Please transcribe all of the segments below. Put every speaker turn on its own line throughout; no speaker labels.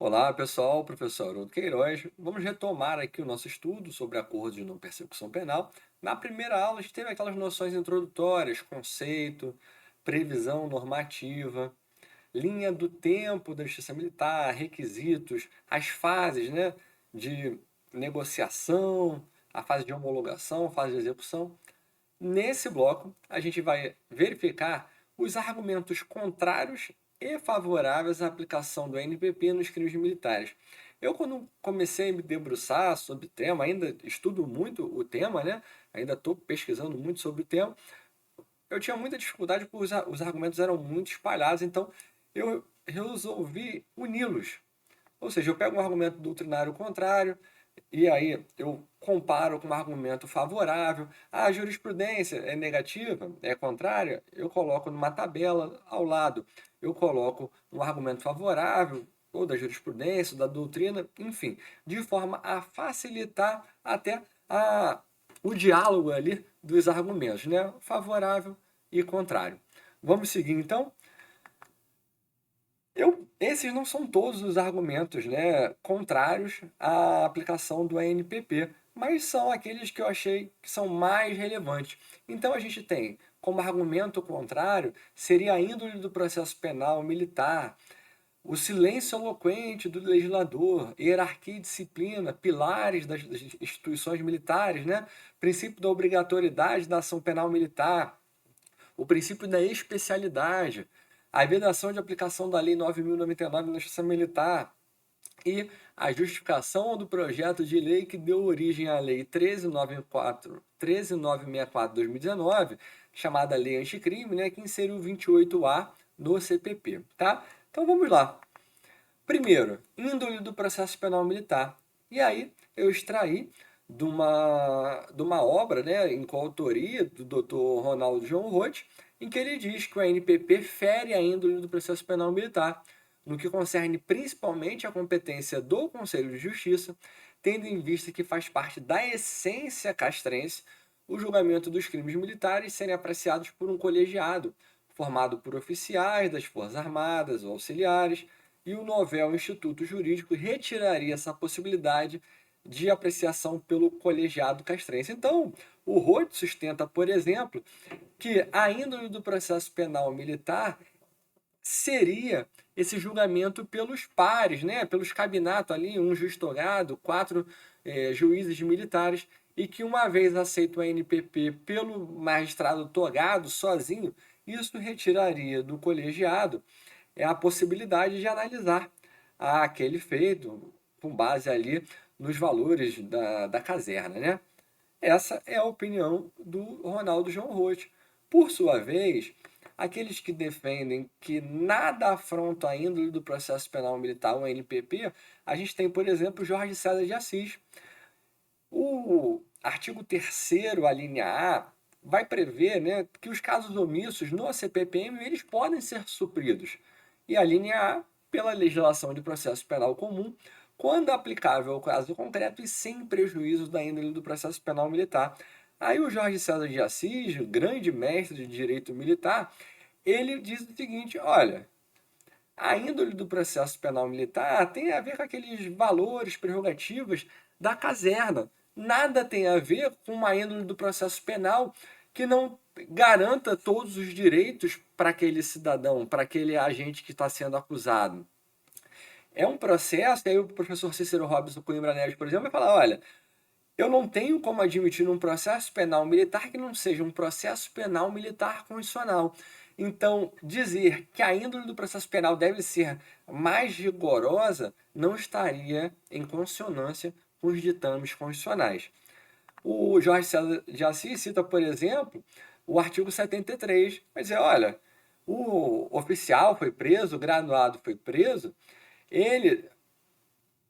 Olá, pessoal, professor Haroldo Queiroz. Vamos retomar aqui o nosso estudo sobre acordos de não persecução penal. Na primeira aula, a gente teve aquelas noções introdutórias, conceito, previsão normativa, linha do tempo da justiça militar, requisitos, as fases, né, de negociação, a fase de homologação, a fase de execução. Nesse bloco, a gente vai verificar os argumentos contrários e favoráveis à aplicação do NPP nos crimes militares. Eu, quando comecei a me debruçar sobre o tema, ainda estudo muito o tema, né? Ainda estou pesquisando muito sobre o tema. Eu tinha muita dificuldade porque os argumentos eram muito espalhados, então eu resolvi uni-los. Ou seja, eu pego um argumento doutrinário contrário, e aí eu comparo com um argumento favorável. A jurisprudência é negativa, é contrária, eu coloco numa tabela ao lado. Eu coloco um argumento favorável, ou da jurisprudência, ou da doutrina, enfim, de forma a facilitar até o diálogo ali dos argumentos, né? Favorável e contrário. Vamos seguir então? Esses não são todos os argumentos, né, contrários à aplicação do ANPP, mas são aqueles que eu achei que são mais relevantes. Então a gente tem como argumento contrário seria a índole do processo penal militar, o silêncio eloquente do legislador, hierarquia e disciplina, pilares das instituições militares, né, princípio da obrigatoriedade da ação penal militar, o princípio da especialidade, a vedação de aplicação da Lei 9.099 na Justiça Militar e a justificação do projeto de lei que deu origem à Lei 13.964 de 2019, chamada Lei Anticrime, né, que inseriu o 28A no CPP. Tá? Então vamos lá. Primeiro, índole do processo penal militar. E aí eu extraí de uma obra, né, em coautoria do Dr. Ronaldo João Roth, em que ele diz que o ANPP fere a índole do processo penal militar, no que concerne principalmente a competência do Conselho de Justiça, tendo em vista que faz parte da essência castrense o julgamento dos crimes militares serem apreciados por um colegiado, formado por oficiais das Forças Armadas ou auxiliares, e o novel Instituto Jurídico retiraria essa possibilidade de apreciação pelo colegiado castrense. Então, o Roth sustenta, por exemplo, que a índole do processo penal militar seria esse julgamento pelos pares, né, pelos cabinatos ali, um juiz togado, quatro juízes militares, e que uma vez aceito o NPP pelo magistrado togado, sozinho, isso retiraria do colegiado a possibilidade de analisar aquele feito com base ali nos valores da caserna, né? Essa é a opinião do Ronaldo João Roth. Por sua vez, aqueles que defendem que nada afronta a índole do processo penal militar, o NPP, a gente tem, por exemplo, Jorge César de Assis. O artigo 3º, a linha A, vai prever, né, que os casos omissos no CPPM eles podem ser supridos. E a linha A, pela legislação de processo penal comum, quando aplicável ao caso concreto e sem prejuízo da índole do processo penal militar. Aí o Jorge César de Assis, grande mestre de direito militar, ele diz o seguinte: olha, a índole do processo penal militar tem a ver com aqueles valores, prerrogativas da caserna. Nada tem a ver com uma índole do processo penal que não garanta todos os direitos para aquele cidadão, para aquele agente que está sendo acusado. É um processo, e aí o professor Cícero Robson Coimbra Neves, por exemplo, vai falar: olha, eu não tenho como admitir um processo penal militar que não seja um processo penal militar constitucional. Então, dizer que a índole do processo penal deve ser mais rigorosa não estaria em consonância com os ditames constitucionais. O Jorge César de Assis cita, por exemplo, o artigo 73, vai dizer: olha, o oficial foi preso, o graduado foi preso, ele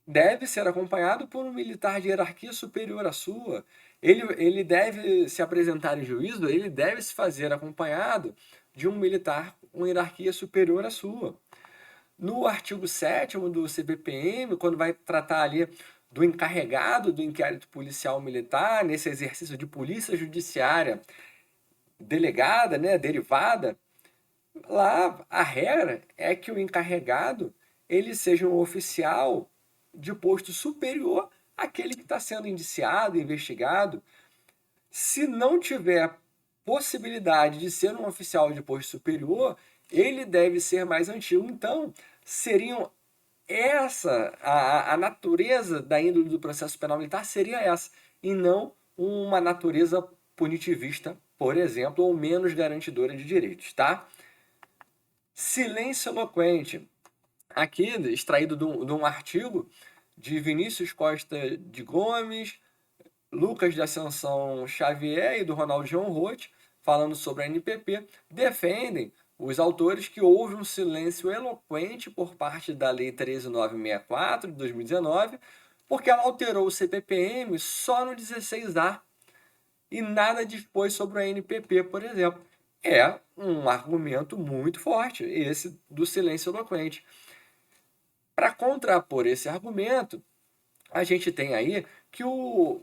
deve ser acompanhado por um militar de hierarquia superior à sua. Ele deve se apresentar em juízo, ele deve se fazer acompanhado de um militar com hierarquia superior à sua. No artigo 7º do CPPM, quando vai tratar ali do encarregado do inquérito policial militar, nesse exercício de polícia judiciária delegada, né, derivada, lá a regra é que o encarregado ele seja um oficial de posto superior àquele que está sendo indiciado, investigado. Se não tiver possibilidade de ser um oficial de posto superior, ele deve ser mais antigo. Então, seriam a natureza da índole do processo penal militar seria essa, e não uma natureza punitivista, por exemplo, ou menos garantidora de direitos, tá? Silêncio eloquente. Aqui, extraído de um artigo de Vinícius Costa de Gomes, Lucas de Ascensão Xavier e do Ronaldo João Roth, falando sobre a NPP, defendem os autores que houve um silêncio eloquente por parte da Lei 13.964 de 2019, porque ela alterou o CPPM só no 16A e nada dispôs sobre a NPP, por exemplo. É um argumento muito forte, esse do silêncio eloquente. Para contrapor esse argumento, a gente tem aí que o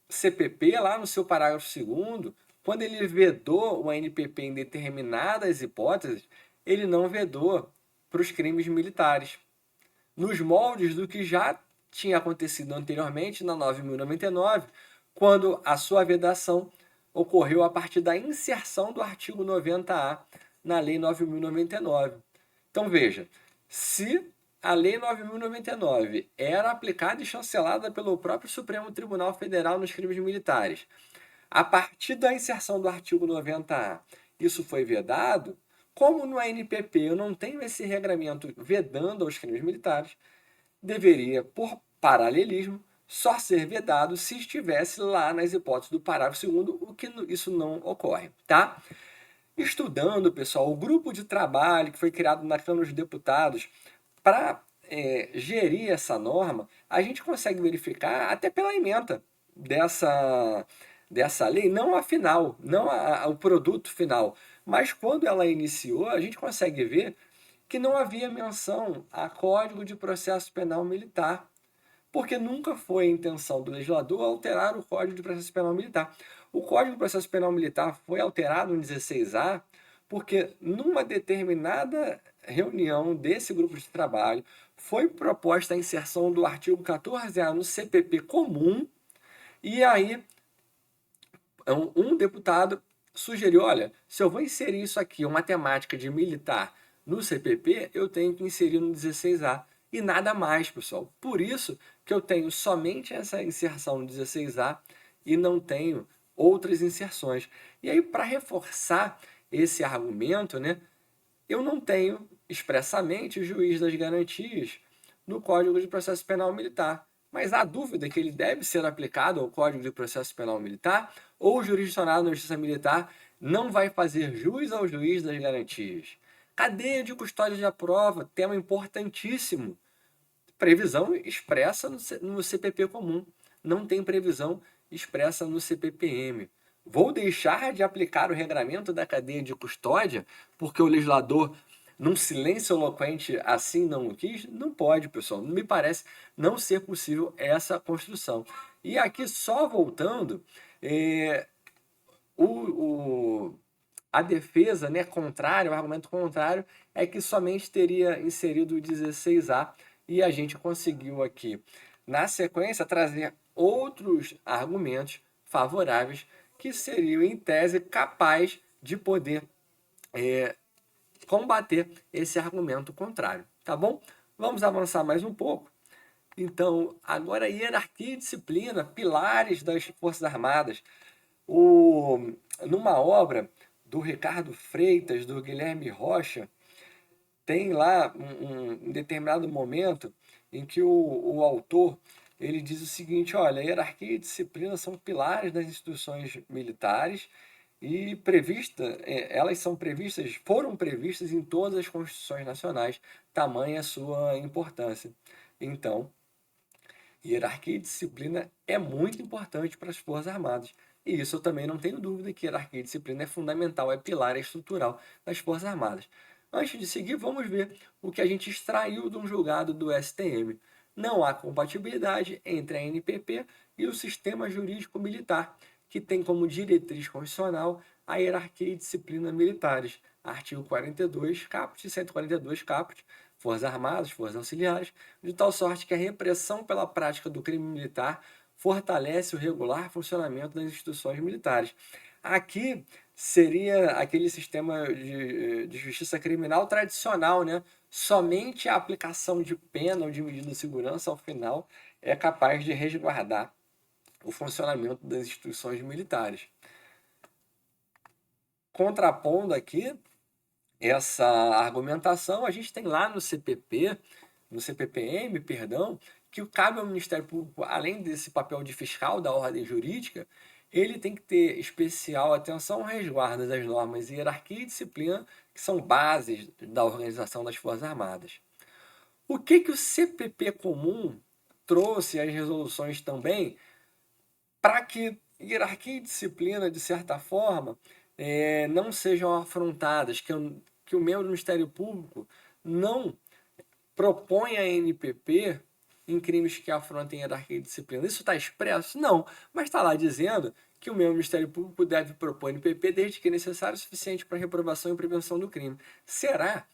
CPP, lá no seu parágrafo 2º, quando ele vedou o NPP em determinadas hipóteses, ele não vedou para os crimes militares, nos moldes do que já tinha acontecido anteriormente na 9.099, quando a sua vedação ocorreu a partir da inserção do artigo 90A na Lei 9.099. Então veja, se a Lei 9.099 era aplicada e chancelada pelo próprio Supremo Tribunal Federal nos crimes militares, a partir da inserção do artigo 90A, isso foi vedado, como no ANPP eu não tenho esse regramento vedando aos crimes militares, deveria, por paralelismo, só ser vedado se estivesse lá nas hipóteses do parágrafo 2º, o que isso não ocorre, tá? Estudando, pessoal, o grupo de trabalho que foi criado na Câmara dos Deputados para gerir essa norma, a gente consegue verificar até pela ementa dessa lei, não a final, não o produto final, mas quando ela iniciou, a gente consegue ver que não havia menção a Código de Processo Penal Militar, porque nunca foi a intenção do legislador alterar o Código de Processo Penal Militar. O Código de Processo Penal Militar foi alterado no 16A porque numa determinada reunião desse grupo de trabalho foi proposta a inserção do artigo 14A no CPP comum, e aí um deputado sugeriu, olha, se eu vou inserir isso aqui, uma temática de militar no CPP, eu tenho que inserir no 16A. E nada mais, pessoal. Por isso que eu tenho somente essa inserção no 16A e não tenho outras inserções. E aí, para reforçar esse argumento, né, eu não tenho expressamente o juiz das garantias no Código de Processo Penal Militar. Mas há dúvida que ele deve ser aplicado ao Código de Processo Penal Militar ou o jurisdicionado na Justiça Militar não vai fazer jus ao juiz das garantias. Cadeia de custódia de prova, tema importantíssimo. Previsão expressa no CPP comum. Não tem previsão expressa no CPPM. Vou deixar de aplicar o regramento da cadeia de custódia porque o legislador, num silêncio eloquente, assim não o quis? Não pode, pessoal. Não me parece não ser possível essa construção. E aqui, só voltando, a defesa, né, contrária, o argumento contrário, é que somente teria inserido o 16A e a gente conseguiu aqui, na sequência, trazer outros argumentos favoráveis que seriam, em tese, capazes de poder combater esse argumento contrário, tá bom? Vamos avançar mais um pouco. Então, agora hierarquia e disciplina, pilares das Forças Armadas. Numa obra do Ricardo Freitas, do Guilherme Rocha, tem lá um determinado momento em que o autor ele diz o seguinte: olha, hierarquia e disciplina são pilares das instituições militares e elas foram previstas em todas as constituições nacionais, tamanha a sua importância. Então, hierarquia e disciplina é muito importante para as Forças Armadas. E isso eu também não tenho dúvida que hierarquia e disciplina é fundamental, é pilar, é estrutural das Forças Armadas. Antes de seguir, vamos ver o que a gente extraiu de um julgado do STM. Não há compatibilidade entre a NPP e o sistema jurídico militar, que tem como diretriz constitucional a hierarquia e disciplina militares. Artigo 42, caput, 142, caput Forças Armadas, Forças Auxiliares, de tal sorte que a repressão pela prática do crime militar fortalece o regular funcionamento das instituições militares. Aqui seria aquele sistema de justiça criminal tradicional, né? Somente a aplicação de pena ou de medida de segurança ao final é capaz de resguardar o funcionamento das instituições militares. Contrapondo aqui essa argumentação, a gente tem lá no CPP, no CPPM, perdão, que cabe ao Ministério Público, além desse papel de fiscal da ordem jurídica, ele tem que ter especial atenção ao resguardo das normas, hierarquia e disciplina, que são bases da organização das Forças Armadas. O que o CPP comum trouxe às resoluções também para que hierarquia e disciplina, de certa forma, não sejam afrontadas, que o membro do Ministério Público não propõe a NPP em crimes que afrontem hierarquia e disciplina. Isso está expresso? Não, mas está lá dizendo que o membro do Ministério Público deve propor NPP desde que necessário e suficiente para reprovação e prevenção do crime. Será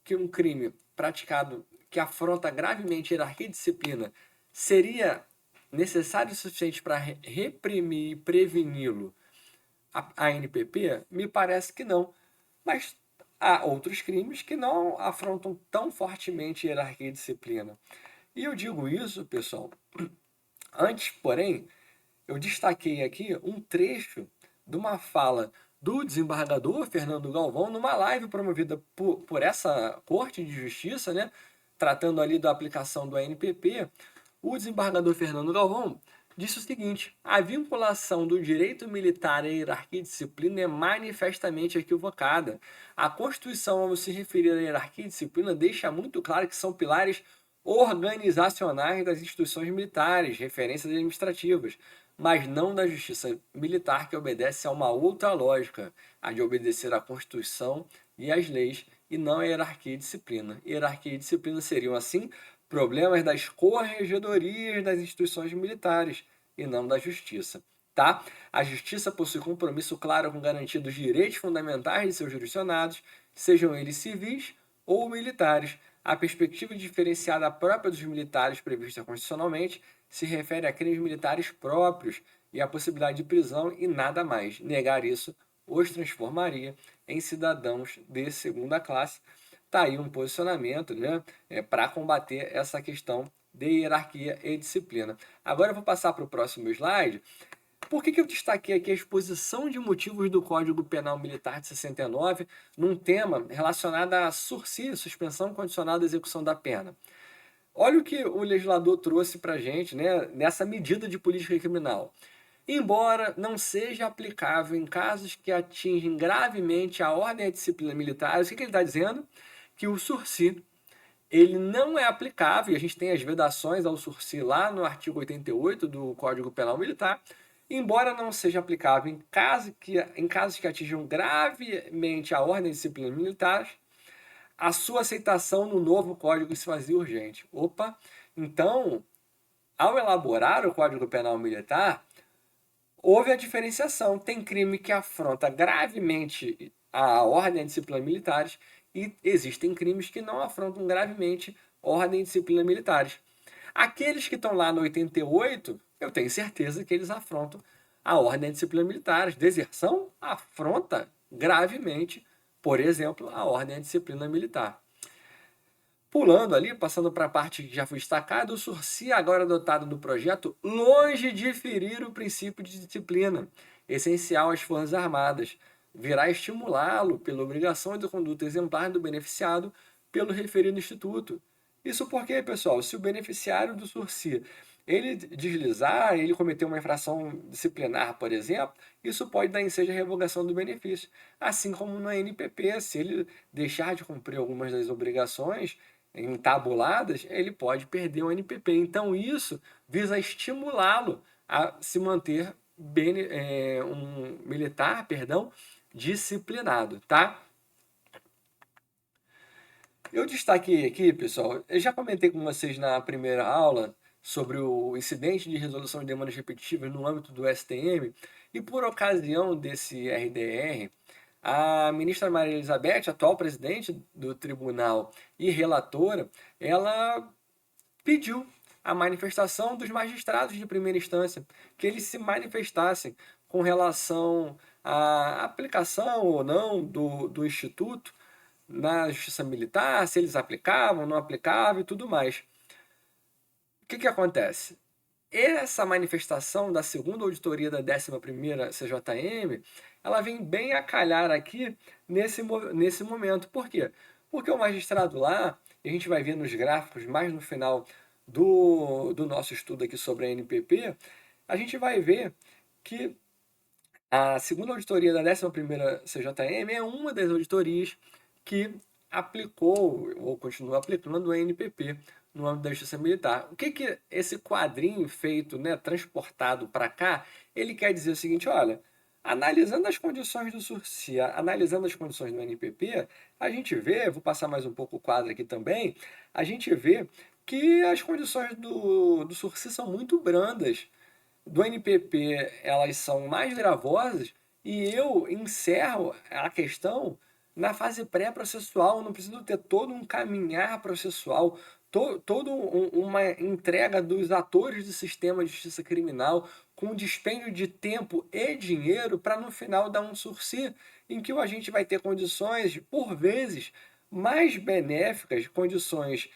que um crime praticado que afronta gravemente hierarquia e disciplina seria necessário o suficiente para reprimir e preveni-lo a NPP? Me parece que não. Mas há outros crimes que não afrontam tão fortemente hierarquia e disciplina. E eu digo isso, pessoal, antes, porém, eu destaquei aqui um trecho de uma fala do desembargador Fernando Galvão numa live promovida por essa Corte de Justiça, né, tratando ali da aplicação do ANPP. O desembargador Fernando Galvão disse o seguinte: a vinculação do direito militar à hierarquia e disciplina é manifestamente equivocada. A Constituição, ao se referir à hierarquia e disciplina, deixa muito claro que são pilares organizacionais das instituições militares, referências administrativas, mas não da justiça militar, que obedece a uma outra lógica, a de obedecer à Constituição e às leis, e não à hierarquia e disciplina. Hierarquia e disciplina seriam, assim, problemas das corregedorias das instituições militares e não da justiça. Tá? A justiça possui compromisso claro com garantia dos direitos fundamentais de seus jurisdicionados, sejam eles civis ou militares. A perspectiva diferenciada própria dos militares prevista constitucionalmente se refere a crimes militares próprios e à possibilidade de prisão e nada mais. Negar isso os transformaria em cidadãos de segunda classe. Está aí um posicionamento, né, para combater essa questão de hierarquia e disciplina. Agora eu vou passar para o próximo slide. Por que eu destaquei aqui a exposição de motivos do Código Penal Militar de 69 num tema relacionado à sursi, suspensão condicional da execução da pena? Olha o que o legislador trouxe para a gente, né, nessa medida de política criminal. Embora não seja aplicável em casos que atingem gravemente a ordem e a disciplina militares, o que ele está dizendo? Que o sursi ele não é aplicável, e a gente tem as vedações ao sursi lá no artigo 88 do Código Penal Militar, embora não seja aplicável em casos que atinjam gravemente a ordem e a disciplina militares, a sua aceitação no novo Código se fazia urgente. Opa! Então, ao elaborar o Código Penal Militar, houve a diferenciação. Tem crime que afronta gravemente a ordem e a disciplina militares e existem crimes que não afrontam gravemente ordem e disciplina militares. Aqueles que estão lá no 88, eu tenho certeza que eles afrontam a ordem e a disciplina militares. Deserção afronta gravemente, por exemplo, a ordem e a disciplina militar. Pulando ali, passando para a parte que já foi destacada, o sursi, agora adotado no projeto, longe de ferir o princípio de disciplina, essencial às Forças Armadas, virá estimulá-lo pela obrigação de conduta exemplar do beneficiado pelo referido instituto. Isso porque, pessoal, se o beneficiário do sursi ele deslizar, ele cometer uma infração disciplinar, por exemplo, isso pode dar ensejo à revogação do benefício. Assim como no NPP, se ele deixar de cumprir algumas das obrigações entabuladas, ele pode perder o NPP. Então, isso visa estimulá-lo a se manter um militar, disciplinado, tá? Eu destaquei aqui, pessoal, eu já comentei com vocês na primeira aula sobre o incidente de resolução de demandas repetitivas no âmbito do STM, e por ocasião desse RDR, a ministra Maria Elizabeth, atual presidente do tribunal e relatora, ela pediu a manifestação dos magistrados de primeira instância, que eles se manifestassem com relação à aplicação ou não do Instituto na Justiça Militar, se eles aplicavam, não aplicavam e tudo mais. O que acontece? Essa manifestação da segunda auditoria da 11ª CJM, ela vem bem a calhar aqui nesse momento. Por quê? Porque o magistrado lá, e a gente vai ver nos gráficos mais no final do nosso estudo aqui sobre a NPP, a gente vai ver que a segunda auditoria da 11ª CJM é uma das auditorias que aplicou ou continua aplicando a NPP no âmbito da Justiça Militar. O que esse quadrinho feito, né, transportado para cá, ele quer dizer o seguinte, olha, analisando as condições do SURSI, analisando as condições do NPP, a gente vê, vou passar mais um pouco o quadro aqui também, a gente vê que as condições do SURSI são muito brandas, do NPP elas são mais gravosas e eu encerro a questão na fase pré-processual, não preciso ter todo um caminhar processual, toda uma entrega dos atores do sistema de justiça criminal com dispêndio de tempo e dinheiro para no final dar um sursi em que o agente vai ter condições, por vezes, mais benéficas, condições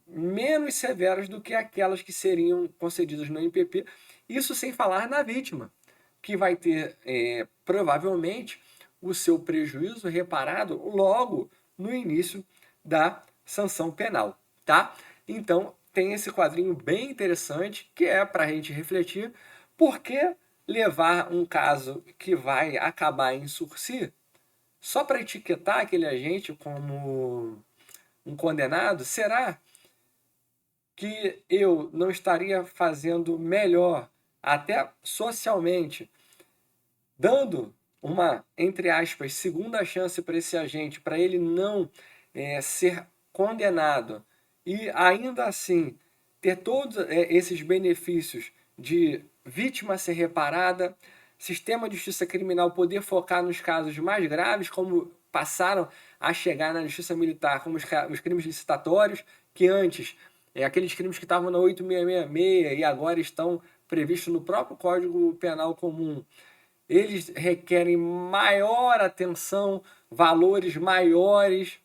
menos severas do que aquelas que seriam concedidas no NPP. Isso sem falar na vítima, que vai ter provavelmente o seu prejuízo reparado logo no início da sanção penal, tá? Então tem esse quadrinho bem interessante que é para a gente refletir por que levar um caso que vai acabar em sursi só para etiquetar aquele agente como um condenado. Será que eu não estaria fazendo melhor, até socialmente, dando uma, entre aspas, segunda chance para esse agente, para ele não ser condenado e ainda assim ter todos esses benefícios de vítima ser reparada, sistema de justiça criminal poder focar nos casos mais graves, como passaram a chegar na justiça militar, como os crimes licitatórios, que antes aqueles crimes que estavam na 8666 e agora estão previstos no próprio Código Penal Comum. Eles requerem maior atenção, valores maiores.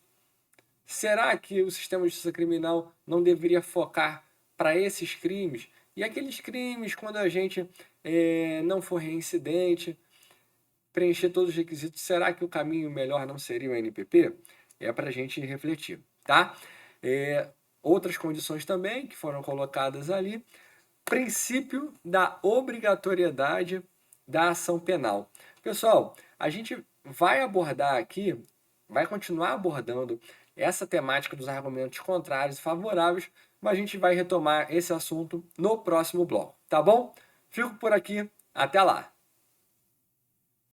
Será que o sistema de justiça criminal não deveria focar para esses crimes? E aqueles crimes, quando a gente não for reincidente, preencher todos os requisitos, será que o caminho melhor não seria o NPP? É para a gente refletir, tá? Outras condições também que foram colocadas ali. Princípio da obrigatoriedade da ação penal. Pessoal, a gente vai abordar aqui, vai continuar abordando essa temática dos argumentos contrários e favoráveis, mas a gente vai retomar esse assunto no próximo bloco, tá bom? Fico por aqui, até lá!